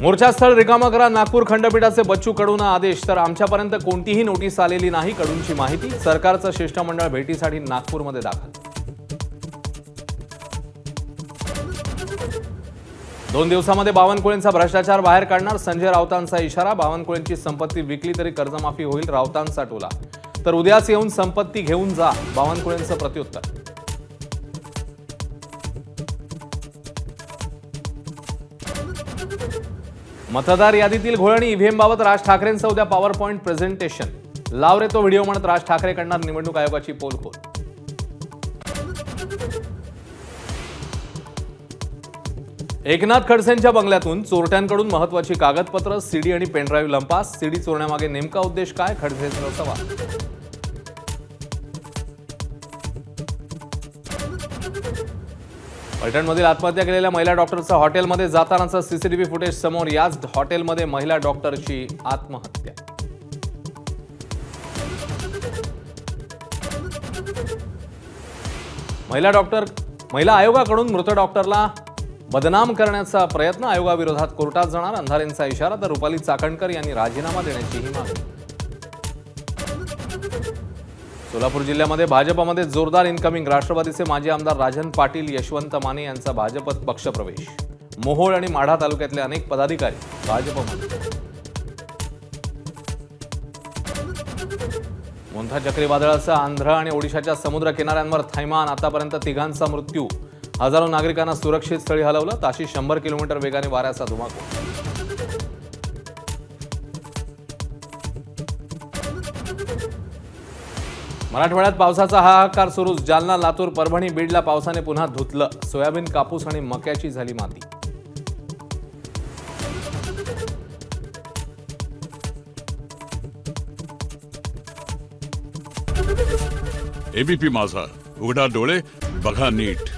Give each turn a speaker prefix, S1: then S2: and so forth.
S1: मोर्चास्थळ रिकामा करा, नागपूर खंडपीठाचे बच्चू कडूंना आदेश. तर आमच्यापर्यंत कोणतीही नोटीस आलेली नाही, कडूंची माहिती. सरकारचं शिष्टमंडळ भेटीसाठी नागपूरमध्ये दाखल. 2 दिवसांमध्ये बावनकुळेंचा भ्रष्टाचार बाहेर काढणार, संजय राऊतांचा इशारा. बावनकुळेंची संपत्ती विकली तरी कर्जमाफी होईल, राऊतांचा टोला. तर उद्याच येऊन संपत्ती घेऊन जा, बावनकुळेंचं प्रत्युत्तर. मतदार यादीतील घोळणी, ईव्हीएमबाबत राज ठाकरेंचं उद्या पॉवर पॉइंट प्रेझेंटेशन. लाव रे तो व्हिडिओ म्हणत राज ठाकरे करणार निवडणूक आयोगाची पोलखोल. एकनाथ खडसेंच्या बंगल्यातून चोरट्यांकडून महत्वाची कागदपत्र, सीडी आणि पेनड्राईव्ह लंपास. सीडी चोरण्यामागे नेमका उद्देश काय, खडसेंचा सवाल. पैठणमधील आत्महत्या केलेल्या महिला डॉक्टरचा हॉटेलमध्ये जातानाचा सीसीटीव्ही फुटेज समोर. याच हॉटेलमध्ये महिला डॉक्टरची आत्महत्या. महिला आयोगाकडून मृत डॉक्टरला बदनाम करण्याचा प्रयत्न, आयोगाविरोधात कोर्टात जाणार, अंधारेंचा इशारा. तर रुपाली चाकणकर यांनी राजीनामा देण्याचीही मागणी. सोलापूर जिल्ह्यामध्ये भाजपमध्ये जोरदार इनकमिंग. राष्ट्रवादीचे माजी आमदार राजन पाटील, यशवंत माने यांचा भाजपत पक्षप्रवेश. मोहोळ आणि माढा तालुक्यातले अनेक पदाधिकारी भाजपमध्ये. मोंथा चक्रीवादळाचा आंध्र आणि ओडिशाच्या समुद्र किनाऱ्यांवर थैमान. आतापर्यंत 3घांचा मृत्यू. हजारो नागरिकांना सुरक्षित स्थळी हलवलं. ताशी 100 किलोमीटर वेगाने वाऱ्याचा धुमाकूळ. मराठवाड्यात पावसाचा हाहाकार सुरूच. जालना, लातूर, परभणी, बीडला पावसाने पुन्हा धुतलं. सोयाबीन, कापूस आणि मक्याची झाली माती.
S2: एबीपी माझा, उघडा डोळे बघा नीट.